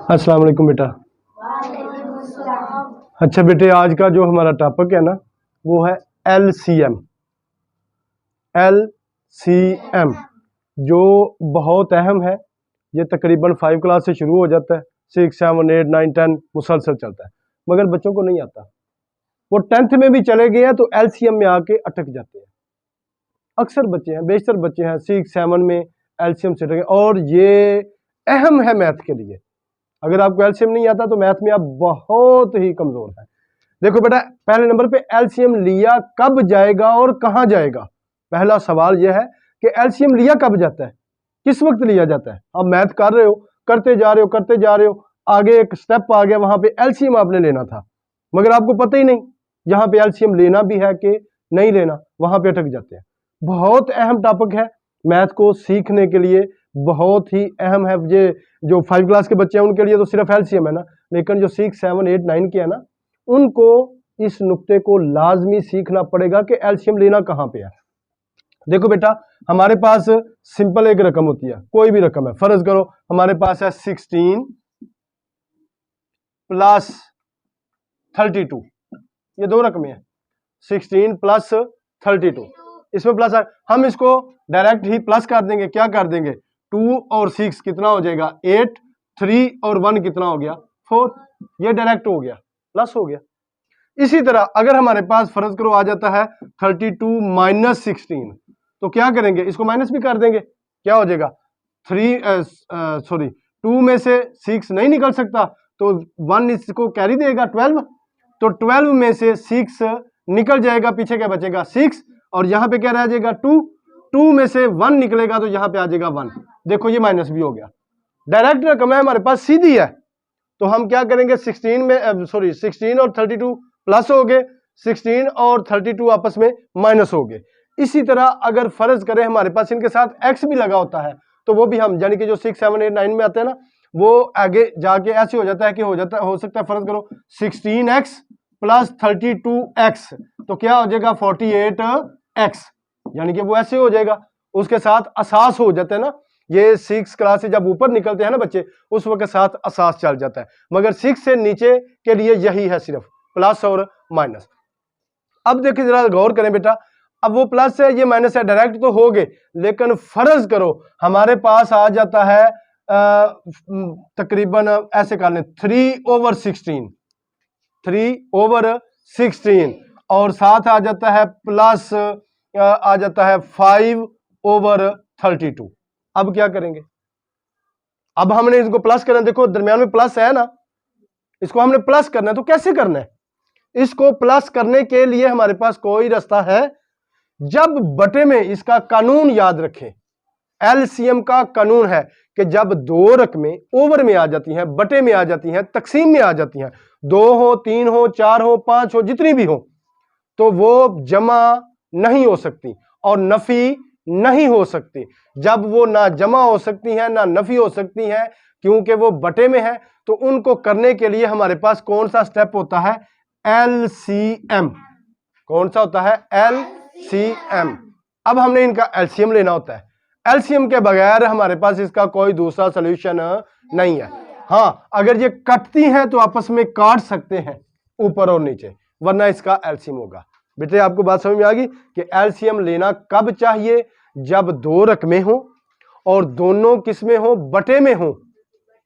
अस्सलाम वालेकुम बेटा। अच्छा बेटे, आज का जो हमारा टॉपिक है ना वो है LCM। LCM जो बहुत अहम है। ये तकरीबन 5 क्लास से शुरू हो जाता है, 6, 7, 8, 9, 10 मुसलसल चलता है, मगर बच्चों को नहीं आता। वो 10th में भी चले गए हैं तो LCM में आके अटक जाते हैं। अक्सर बच्चे हैं, बेशतर बच्चे हैं 6, 7 में LCM से अटके, और ये अहम है मैथ के लिए। अगर आपको एलसीएम नहीं आता तो मैथ में आप बहुत ही कमजोर हैं। देखो बेटा, पहले नंबर पे एलसीएम लिया कब जाएगा और कहां जाएगा। पहला सवाल यह है कि एलसीएम लिया कब जाता है, किस वक्त लिया जाता है। आप मैथ कर रहे हो, करते जा रहे हो, आगे एक स्टेप आ गया, वहां पे एलसीएम आपने लेना था, मगर आपको पता ही नहीं यहां पे एलसीएम लेना भी है कि नहीं लेना, वहां पे अटक जाते हैं। बहुत अहम टॉपिक है मैथ को सीखने के लिए, बहुत ही अहम है। ये जो 5 क्लास के बच्चे हैं उनके लिए तो सिर्फ एलसीएम है ना, लेकिन जो 6, 7, 8, 9 के है ना, उनको इस नुक्ते को लाजमी सीखना पड़ेगा कि एलसीएम लेना कहां पे है। देखो बेटा, हमारे पास सिंपल एक रकम होती है, कोई भी रकम है। फर्ज करो हमारे पास है 16 प्लस 32, ये दो रकमें हैं, 16 प्लस 32। इसमें प्लस है, हम इसको डायरेक्ट ही प्लस कर देंगे। क्या कर देंगे, 2 और 6 कितना हो जाएगा 8, 3 और 1 कितना हो गया 4, ये डायरेक्ट हो गया, प्लस हो गया। इसी तरह अगर हमारे पास फर्ज करो आ जाता है 32 माइनस 16, तो क्या करेंगे, इसको माइनस भी कर देंगे। क्या हो जाएगा 2 में से 6 नहीं निकल सकता तो 1 इसको कैरी देगा 12, तो 12 में से 6 निकल जाएगा, पीछे क्या बचेगा 6, और यहां पे क्या रह जाएगा 2 में से 1 निकलेगा तो यहां पे आ जाएगा 1। देखो ये माइनस भी हो गया, डायरेक्ट रकम है हमारे पास, सीधी है। तो हम क्या करेंगे 16 और 32 प्लस हो गए, 16 और 32 आपस में माइनस हो गए। इसी तरह अगर फर्ज करें हमारे पास इनके साथ एक्स भी लगा होता है तो वो भी हम, यानी कि जो 6, 7, 8, 9 में आते हैं ना, वो आगे जाके ऐसे हो जाता है कि हो सकता है फर्ज करो 16x प्लस 32x, तो क्या हो जाएगा 48x, यानी कि वो ऐसे हो जाएगा। उसके साथ असास हो जाता है ना, ये 6 क्लास से जब ऊपर निकलते हैं ना बच्चे, उस वक्त साथ असास चल जाता है, मगर 6 से नीचे के लिए यही है, सिर्फ प्लस और माइनस। अब देखिए जरा गौर करें बेटा, अब वो प्लस है ये माइनस है, डायरेक्ट तो हो गए, लेकिन फर्ज करो हमारे पास आ जाता है तकरीबन ऐसे कर लें 3/16, 3/16, और साथ आ जाता है प्लस आ जाता है 5/32। अब क्या करेंगे, अब हमने इसको प्लस करना है। देखो दरमियान में प्लस है ना, इसको हमने प्लस करना है, तो कैसे करना है, इसको प्लस करने के लिए हमारे पास कोई रास्ता है। जब बटे में, इसका कानून याद रखें, एलसीएम का कानून है कि जब दो रकमें ओवर में आ जाती हैं, बटे में आ जाती हैं, तकसीम में आ जाती हैं, 2 हो, 3 हो, 4 हो, 5 हो, जितनी भी हो, तो वो जमा नहीं हो सकती और नफी नहीं हो सकती। जब वो ना जमा हो सकती हैं ना नफी हो सकती हैं, क्योंकि वो बटे में है, तो उनको करने के लिए हमारे पास कौन सा स्टेप होता है, एलसीएम। कौन सा होता है, एलसीएम। अब हमने इनका एलसीएम लेना होता है। एलसीएम के बगैर हमारे पास इसका कोई दूसरा सॉल्यूशन नहीं है। हाँ, अगर ये कटती हैं तो आपस में काट सकते हैं ऊपर और नीचे, वरना इसका एलसीएम होगा। बेटे आपको बात समझ में आ गई कि एलसीएम लेना कब चाहिए, जब दो रकमें हो और दोनों किसमें हो, बटे में हो,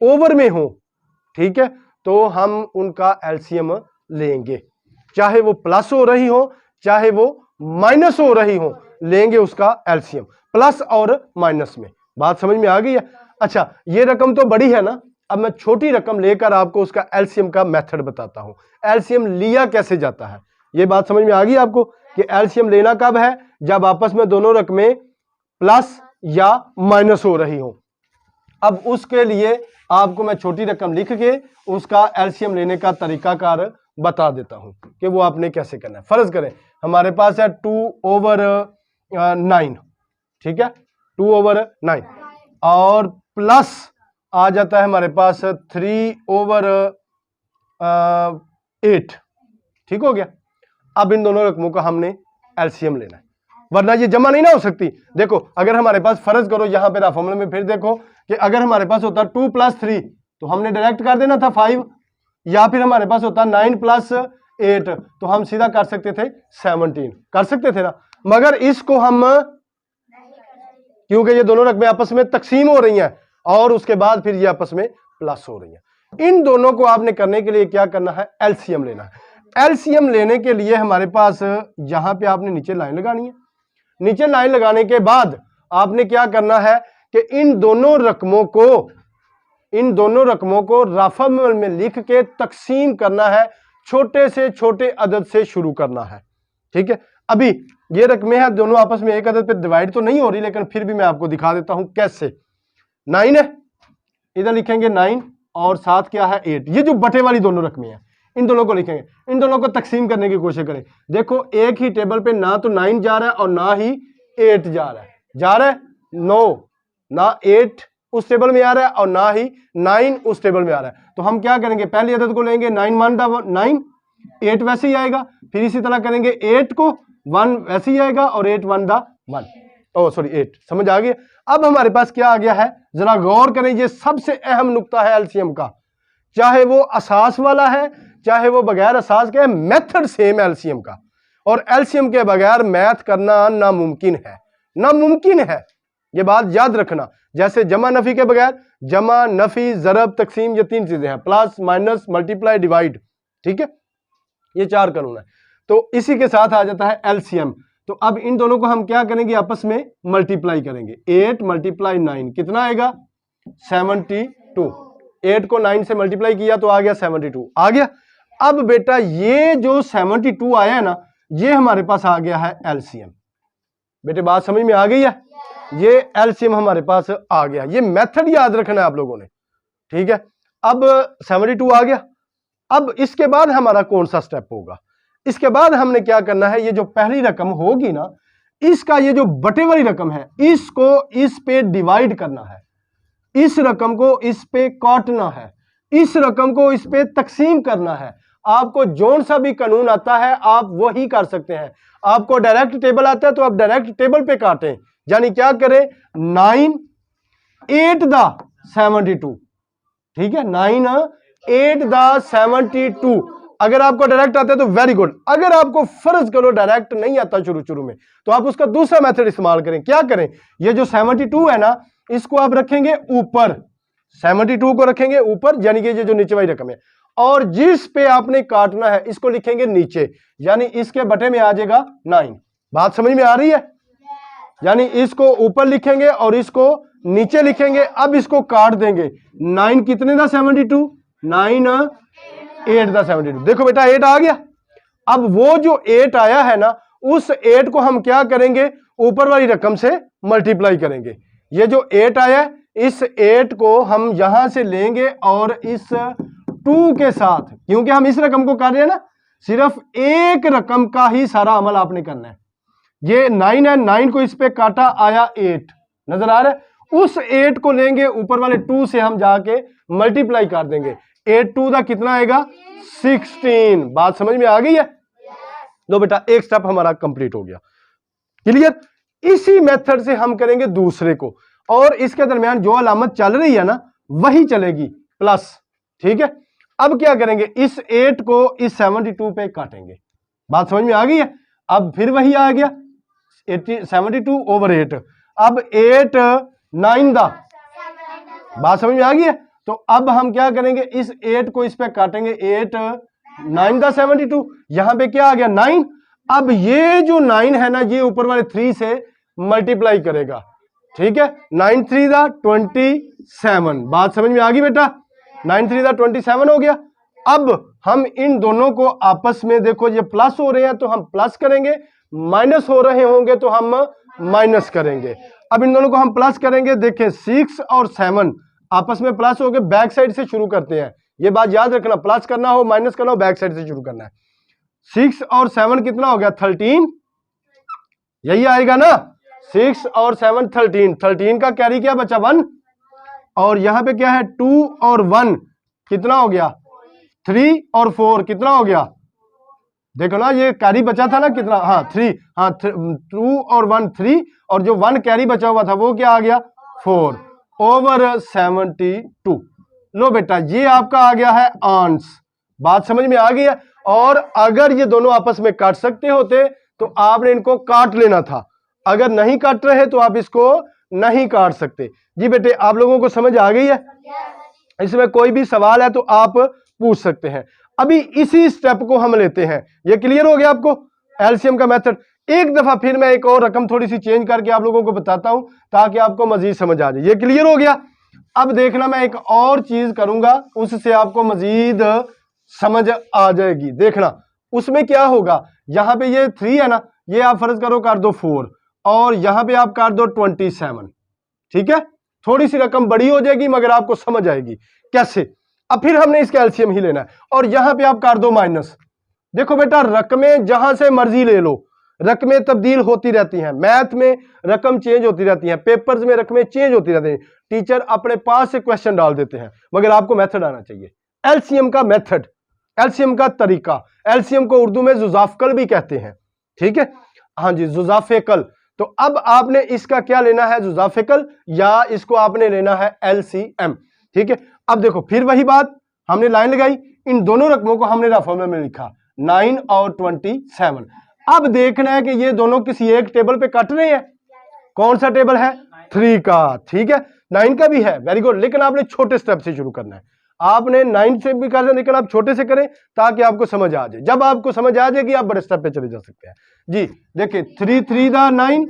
ओवर में हो, ठीक है, तो हम उनका एलसीएम लेंगे, चाहे वो प्लस हो रही हो चाहे वो माइनस हो रही हो, लेंगे उसका एलसीएम, प्लस और माइनस में। बात समझ में आ गई है। अच्छा, ये रकम तो बड़ी है ना, अब मैं छोटी रकम लेकर आपको उसका एलसीएम का मेथड बताता हूं, एलसीएम लिया कैसे जाता है। ये बात समझ में आ गई आपको कि एलसीएम लेना कब है, जब आपस में दोनों रकमें प्लस या माइनस हो रही हो। अब उसके लिए आपको मैं छोटी रकम लिख के उसका एलसीएम लेने का तरीकाकार बता देता हूं कि वो आपने कैसे करना है। फर्ज करें हमारे पास है 2/9, ठीक है, 2/9, और प्लस आ जाता है हमारे पास 3/8, ठीक हो गया। अब इन दोनों रकमों का हमने एलसीएम लेना है, वरना ये जमा नहीं ना हो सकती। देखो अगर हमारे पास फर्ज करो यहां पे फॉर्मूले में फिर देखो कि अगर हमारे पास होता 2 + 3 तो हमने डायरेक्ट कर देना था 5, या फिर हमारे पास होता 9 + 8, तो हम सीधा कर सकते थे 17, कर सकते थे ना। मगर इसको हम, क्योंकि ये दोनों रकमें आपस में तकसीम हो रही हैं और उसके बाद फिर ये आपस में प्लस हो रही हैं, इन दोनों को आपने करने के लिए क्या करना है, एलसीएम लेना है। एलसीएम लेने के लिए हमारे पास यहां पे आपने नीचे लाइन लगानी है। नीचे लाइन लगाने के बाद आपने क्या करना है कि इन दोनों रकमों को राफा में लिख के तकसीम करना है, छोटे से छोटे अदद से शुरू करना है। ठीक है, अभी ये रकमें हैं दोनों आपस में एक अदद पे डिवाइड तो नहीं हो रही, लेकिन फिर भी मैं आपको दिखा देता हूं कैसे। 9 है, इधर लिखेंगे 9 और साथ क्या है 8। ये जो बटे वाली दोनों रकमें हैं इन दोनों को लिखेंगे, इन दोनों को तकसीम करने की कोशिश करें। देखो एक ही टेबल पे ना तो 9 जा रहा है और ना ही 8 जा रहा है, नो, ना 8 उस टेबल में आ रहा है और ना ही 9 उस टेबल में आ रहा है। तो हम क्या करेंगे, पहली अदद को लेंगे 9 1 9, 8 वैसे ही आएगा, फिर इसी तरह करेंगे 8 को 1 वैसे ही आएगा और 8 1 1, ओ सॉरी 8, समझ आ गया। अब हमारे पास क्या आ गया है, जरा गौर करें, ये सबसे अहम नुक्ता है एलसीएम का, चाहे वो असास वाला है चाहे वो बगैर असास के, मेथड सेम एलसीएम का, और एलसीएम के बगैर मैथ करना नामुमकिन है, ये बात याद रखना। जैसे जमा नफी के बगैर, जमा नफी जरब तकसीम, ये 3 चीजें हैं, प्लस माइनस मल्टीप्लाई डिवाइड, ठीक है, ये 4 कानून है। तो इसी के साथ आ जाता है एलसीएम। तो अब इन दोनों को हम क्या करेंगे, आपस में मल्टीप्लाई करेंगे। 8 × 9 कितना आएगा, 72। 8 को 9 से मल्टीप्लाई किया तो आ गया 72, आ गया। अब बेटा ये जो 72 आया है ना, ये हमारे पास आ गया है एलसीएम। बेटे बात समझ में आ गई है, ये एलसीएम हमारे पास आ गया। ये मेथड याद रखना है आप लोगों ने, ठीक है। अब 72 आ गया। अब इसके बाद हमारा कौन सा स्टेप होगा, इसके बाद हमने क्या करना है, ये जो पहली रकम होगी ना, इसका ये जो बटे वाली रकम है, इसको इस पे डिवाइड करना है, इस रकम को इस पे काटना है, इस रकम को इस पे तकसीम करना है। आपको जोन सा भी कानून आता है आप वही कर सकते हैं। आपको डायरेक्ट टेबल आता है तो आप डायरेक्ट टेबल पे काटें, यानी क्या करें, 9 8 72, ठीक है, 9 8 72। अगर आपको डायरेक्ट आता है तो वेरी गुड। अगर आपको फर्ज करो डायरेक्ट नहीं आता शुरू में, तो आप उसका दूसरा मेथड इस्तेमाल करें। क्या करें, ये जो 72 है ना, इसको आप रखेंगे ऊपर, 72 को रखेंगे ऊपर, यानी कि ये जो नीचे वाली रकम है, और जिस पे आपने काटना है इसको लिखेंगे नीचे, यानी इसके बटे में आ जाएगा 9। बात समझ में आ रही है, यानी इसको ऊपर लिखेंगे और इसको नीचे लिखेंगे। अब इसको काट देंगे, 9 कितने दा 72, 9 8 दा 72। देखो बेटा 8 आ गया। अब वो जो 8 आया है ना, उस 8 को हम क्या करेंगे, ऊपर वाली रकम से मल्टीप्लाई करेंगे। ये जो 8 आया है, इस 8 को हम यहां से लेंगे और इस 2 के साथ, क्योंकि हम इस रकम को कर रहे हैं ना, सिर्फ एक रकम का ही सारा अमल आपने करना है। ये 9 है, 9 को इस पे काटा, आया 8, नजर आ रहा है। उस 8 को लेंगे, ऊपर वाले 2 से हम जाके मल्टीप्लाई कर देंगे। 8 2 दा कितना आएगा, 16। बात समझ में आ गई है। लो बेटा एक स्टेप हमारा कंप्लीट हो गया, क्लियर। इसी मेथड से हम करेंगे दूसरे को, और इसके दरमियान जो अलामत चल रही है ना वही चलेगी, प्लस, ठीक है। अब क्या करेंगे, इस 8 को इस 72 पे काटेंगे। बात समझ में आ गई है। अब फिर वही आ गया 72/8। अब 8 9 दा, बात समझ में आ गई है। तो अब हम क्या करेंगे, इस 8 को इस पे काटेंगे, 8 9 दा 72। यहां पे क्या आ गया, 9। अब ये जो 9 है ना, ये ऊपर वाले 3 से मल्टीप्लाई करेगा, ठीक है। 9 3 दा 27। बात समझ में आ गई बेटा, 9 3 दा 27 हो गया। अब हम इन दोनों को आपस में, देखो ये प्लस हो रहे हैं तो हम प्लस करेंगे, माइनस हो रहे होंगे तो हम माइनस करेंगे। अब इन दोनों को हम प्लस करेंगे। देखिए 6 और 7 आपस में प्लस हो गए, बैक साइड से शुरू करते हैं, ये बात याद रखना, प्लस करना हो माइनस करना हो बैक साइड से शुरू करना है। 6 और 7 कितना हो गया, 13, यही आएगा ना, 6 और 7 13। 13 का कैरी क्या बचा, 1, और यहां पे क्या है 2 और 1 कितना हो गया, 3 और 4 कितना हो गया, देखो ना ये कैरी बचा था ना कितना, हाँ 3, हाँ 2 और 1 3, और जो 1 कैरी बचा हुआ था वो क्या आ गया 4/72। लो बेटा ये आपका आ गया है आंस, बात समझ में आ गई है। और अगर ये दोनों आपस में काट सकते होते तो आपने इनको काट लेना था, अगर नहीं काट रहे तो आप इसको नहीं काट सकते। जी बेटे आप लोगों को समझ आ गई है? इसमें कोई भी सवाल है तो आप पूछ सकते हैं। अभी इसी स्टेप को हम लेते हैं, ये क्लियर हो गया आपको एलसीएम का मेथड। एक दफा फिर मैं एक और रकम थोड़ी सी चेंज करके आप लोगों को बताता हूं ताकि आपको मजीद समझ आ जाए। ये क्लियर हो गया? अब देखना मैं एक और चीज करूंगा उससे आपको मजीद समझ आ जाएगी। देखना उसमें क्या होगा, यहां पे ये 3 है ना, ये आप फर्ज करो कर दो 4 और यहां पे आप कर दो 27। ठीक है, थोड़ी सी रकम बड़ी हो जाएगी मगर आपको समझ आएगी कैसे। अब फिर हमने इसका एलसीएम ही लेना है और यहां पे आप कर दो माइनस। देखो बेटा रकमें जहां से मर्जी ले लो, रकमें तब्दील होती रहती हैं, मैथ में रकम चेंज होती रहती हैं, पेपर्स में रकमें चेंज होती रहती हैं, टीचर अपने पास से क्वेश्चन डाल देते हैं, मगर आपको मेथड आना चाहिए। एलसीएम का मेथड, एलसीएम का तरीका, एलसीएम को उर्दू में जुजाफकल भी कहते हैं। ठीक है, हाँ जी जुजाफेकल। तो अब आपने इसका क्या लेना है, जुजाफेकल, या इसको आपने लेना है एलसीएम। ठीक है, अब देखो फिर वही बात, हमने लाइन लगाई, इन दोनों रकमों को हमने रफा में लिखा 9 और 27। अब देखना है कि ये दोनों किसी एक टेबल पे कट रहे हैं। कौन सा टेबल है? 3 का। ठीक है, 9 का भी है, वेरी गुड, लेकिन आपने छोटे स्टेप से शुरू करना है। आपने 9 से भी करना, लेकिन आप छोटे से करें ताकि आपको समझ आ जाए। जब आपको समझ आ जाएगी आप बड़े स्टेप पे चले जा सकते हैं। जी देखिए 3 3 दा 9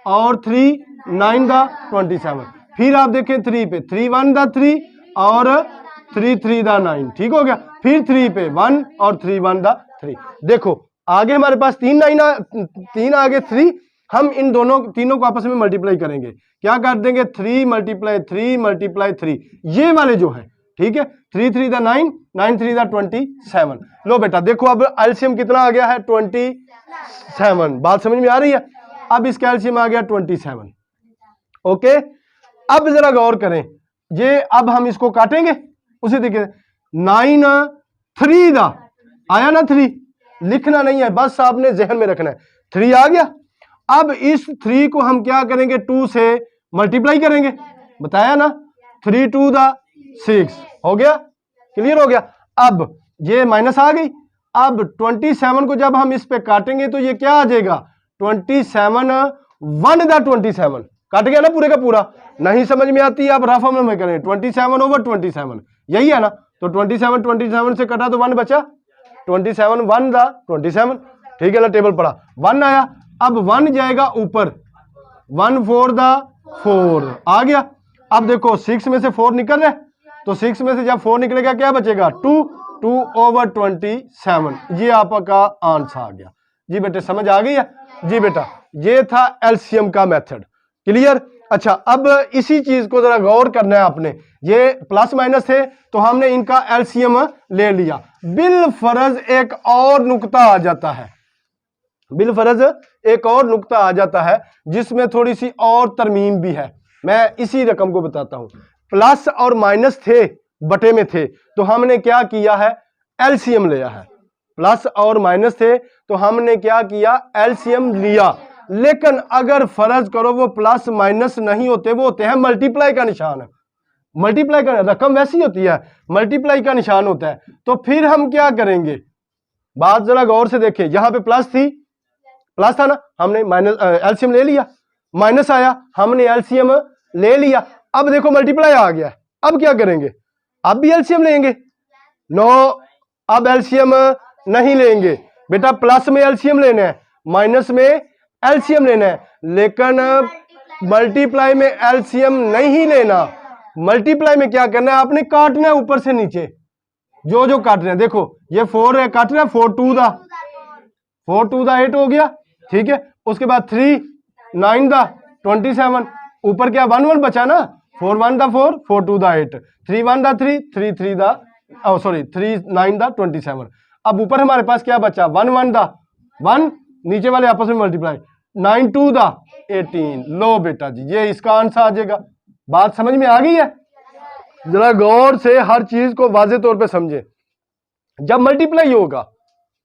और 3 9 दा 27। फिर आप देखें 3 पे 3 1 दा 3 और 3 3 दा 9। ठीक हो गया, फिर 3 पे 1 और 3 1 दा 3। देखो आगे हमारे पास 3 आगे 3, हम इन दोनों तीनों को आपस में मल्टीप्लाई करेंगे, क्या कर देंगे 3 मल्टीप्लाई 3 मल्टीप्लाई 3, ये वाले जो है। ठीक है, 3 3 दा 9 9 3 दा 27। लो बेटा देखो अब एलसीएम कितना आ गया है 27। बात समझ में आ रही है? अब इसका एलसीएम आ गया 27। ओके, अब जरा गौर करें, ये अब हम इसको काटेंगे उसी तरीके से। 9 3 दा आया ना, 3 लिखना नहीं है, बस आपने जहन में रखना है। 3 आ गया, अब इस 3 को हम क्या करेंगे 2 से मल्टीप्लाई करेंगे, बताया ना, 3 2 दा 6 हो गया, क्लियर हो गया। अब ये माइनस आ गई, अब 27 को जब हम इस पे काटेंगे तो ये क्या आ जाएगा 27 1 दा 27, काट गया ना पूरे का पूरा। नहीं समझ में आती आप रफ में करें 27 ओवर 27, यही है ना। तो 27 से कटा तो 1 बचा, 27 1 दा 27। ठीक है ना, टेबल पड़ा 1 आया, अब 1 जाएगा ऊपर, 1 4 दा 4 आ गया। अब देखो 6 में से 4 निकल रहा है, तो 6 में से जब 4 निकलेगा क्या बचेगा 2 2 ओवर 27। ये आपका आंसर आ गया। जी बेटे समझ आ गई है? जी बेटा ये था एलसीएम का मेथड, क्लियर। अच्छा अब इसी चीज को जरा गौर करना है आपने, ये प्लस माइनस थे तो हमने इनका एलसीएम ले लिया। बिल फर्ज एक और नुक्ता आ जाता है, बिल फर्ज एक और नुक्ता आ जाता है जिसमें थोड़ी सी और तरमीम भी है। मैं इसी रकम को बताता हूं। प्लस और माइनस थे, बटे में थे, तो हमने क्या किया है एलसीएम लिया है। प्लस और माइनस थे तो हमने क्या किया एलसीएम लिया। लेकिन अगर फर्ज करो वो प्लस माइनस नहीं होते, वो होते हैं मल्टीप्लाई का निशान। मल्टीप्लाई का रकम वैसी होती है, मल्टीप्लाई का निशान होता है। तो फिर हम क्या करेंगे, बात जरा गौर से देखें, यहां पे प्लस थी, प्लस था ना, हमने माइनस एलसीएम ले लिया, माइनस आया हमने एलसीएम ले लिया। अब देखो मल्टीप्लाई आ गया, अब क्या करेंगे, अब भी एलसीएम लेंगे? नो, अब एलसीएम नहीं लेंगे बेटा। प्लस में एलसीएम लेना है, माइनस में एलसीएम लेना है, लेकिन मल्टीप्लाई में एलसीएम नहीं लेना। मल्टीप्लाई में क्या करना है, आपने काटना है ऊपर से नीचे, जो जो काटना है। देखो ये 4 है, काटना है 4 2 दा 8 हो गया। ठीक है, उसके बाद 3 9 दा 27, ऊपर क्या 1 1 बचा ना, 4 1 दा 4 4 2 दा 8, 3 1 दा 3 3 3 दा 3 9 दा 27। अब ऊपर हमारे पास क्या बचा 1 1 दा 1, नीचे वाले आपस में मल्टीप्लाई 9 2 दा 18। लो बेटा जी ये इसका आंसर आ जाएगा। बात समझ में आ गई है? जरा गौर से हर चीज को वाजे तौर पे समझे। जब मल्टीप्लाई होगा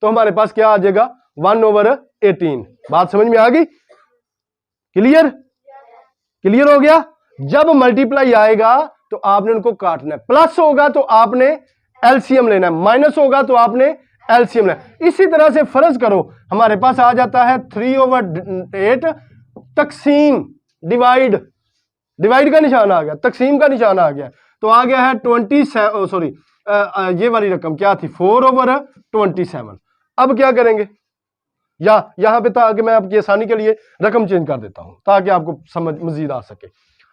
तो हमारे पास क्या आ जाएगा 1 ओवर 18। बात समझ में आ गई? क्लियर? क्लियर हो गया? जब मल्टीप्लाई आएगा तो आपने उनको काटना है। प्लस होगा तो आपने एलसीएम लेना है, माइनस होगा तो आपने एलसीएम लेना है। इसी तरह से फर्ज करो हमारे पास आ जाता है 3/8 तकसीम डिवाइड, डिवाइड का निशान आ गया, तकसीम का निशान आ गया, तो आ गया है 27, सॉरी ये वाली रकम क्या थी 4/27। अब क्या करेंगे, या यहां पे ताकि मैं आपकी आसानी के लिए रकम चेंज कर देता हूं ताकि आपको समझ मजीद आ सके।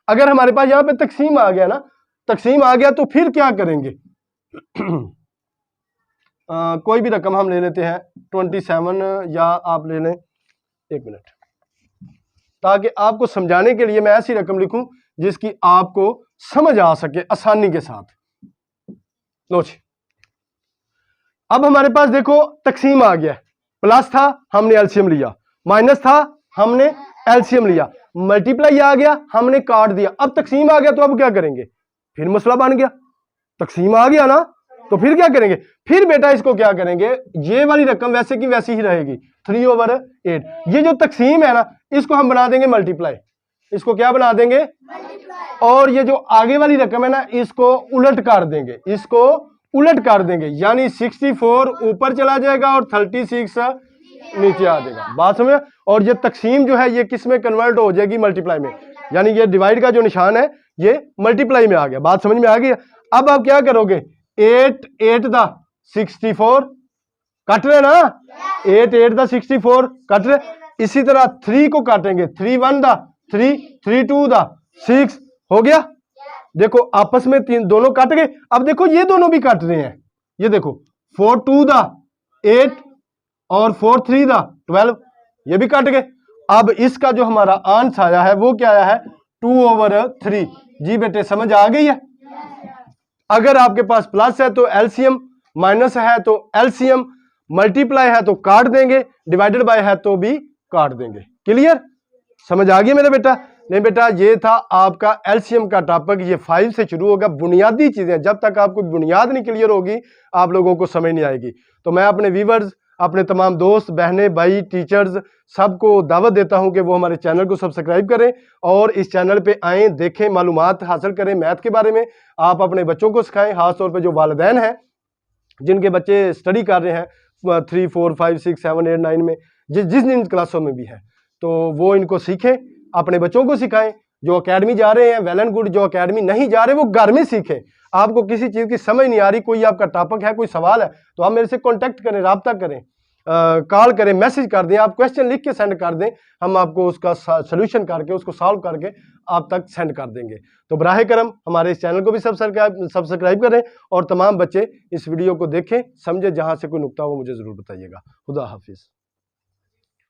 अगर हमारे पास यहां पे तकसीम आ गया ना, तकसीम आ गया तो फिर क्या करेंगे कोई भी रकम हम ले लेते हैं 27, या आप ले लें, एक मिनट, ताकि आपको समझाने के लिए मैं ऐसी रकम लिखूं जिसकी आपको समझ आ सके आसानी के साथ। लो जी, अब हमारे पास देखो तकसीम आ गया, प्लस था हमने एलसीएम लिया, माइनस था हमने एलसीएम लिया, मल्टीप्लाई आ गया हमने काट दिया। अब तकसीम आ गया तो अब क्या करेंगे, फिर मसला बन गया, तकसीम आ गया ना तो फिर क्या करेंगे, फिर बेटा इसको क्या करेंगे, ये वाली रकम वैसे की वैसी ही रहेगी 3/8। ये जो तकसीम है ना इसको हम बना देंगे मल्टीप्लाई, इसको क्या बना देंगे, और ये जो आगे वाली रकम है ना इसको उलट कर देंगे, इसको उलट कर देंगे, यानी 64 ऊपर चला जाएगा और 36 नीचे आ जाएगा। बात समझ। और ये तकसीम जो है ये किस में कन्वर्ट हो जाएगी, मल्टीप्लाई में, यानी ये डिवाइड का जो निशान है ये मल्टीप्लाई में आ गया। बात समझ में आ गई। अब आप क्या करोगे, 8 दा 64 कट रहे ना, 8 दा 64 कट रहे। इसी तरह 3 को काटेंगे, 3 1 दा 3, 3 2 दा 6 हो गया। देखो आपस में तीन दोनों काट गए। अब देखो ये दोनों भी काट रहे हैं, ये देखो 4 2 दा 8 और 4 3 दा 12, ये भी काट गए। अब इसका जो हमारा आंसर आया है वो क्या आया है, 2/3। जी बेटे समझ आ गई है। अगर आपके पास प्लस है तो एलसीएम, माइनस है तो एलसीएम, मल्टीप्लाई है तो काट देंगे, डिवाइडेड बाय है तो भी काट देंगे। क्लियर, समझ आ गई मेरा बेटा। नहीं बेटा ये था आपका एलसीएम का टॉपिक, ये 5 से शुरू होगा, बुनियादी चीजें। जब तक आपको बुनियाद नहीं क्लियर होगी आप लोगों को समझ नहीं आएगी। तो मैं अपने व्यूअर्स, अपने तमाम दोस्त बहनें भाई टीचर्स सबको दावत देता हूं कि वो हमारे चैनल को सब्सक्राइब करें और इस चैनल पे आएँ, देखें, मालूमात हासिल करें मैथ के बारे में। आप अपने बच्चों को सिखाएं, खासतौर पर जो वालिदैन हैं जिनके बच्चे स्टडी कर रहे हैं 3 4 5 6 7 8 9 में, जिन क्लासों में भी है, तो वो इनको सीखें, अपने बच्चों को सिखाएं। जो एकेडमी जा रहे हैं वेल एंड गुड, जो एकेडमी नहीं जा रहे वो घर में सीखें। आपको किसी चीज़ की समझ नहीं आ रही, कोई आपका टॉपिक है, कोई सवाल है, तो आप मेरे से कांटेक्ट करें, राब्ता करें, कॉल करें, मैसेज कर दें, आप क्वेश्चन लिख के सेंड कर दें, हम आपको उसका सोल्यूशन करके उसको सॉल्व करके आप तक सेंड कर देंगे। तो बराह करम हमारे इस चैनल को भी सब्सक्राइब करें और तमाम बच्चे इस वीडियो को देखें, समझे, जहाँ से कोई नुक्ता हो मुझे ज़रूर बताइएगा। खुदा हाफिज़।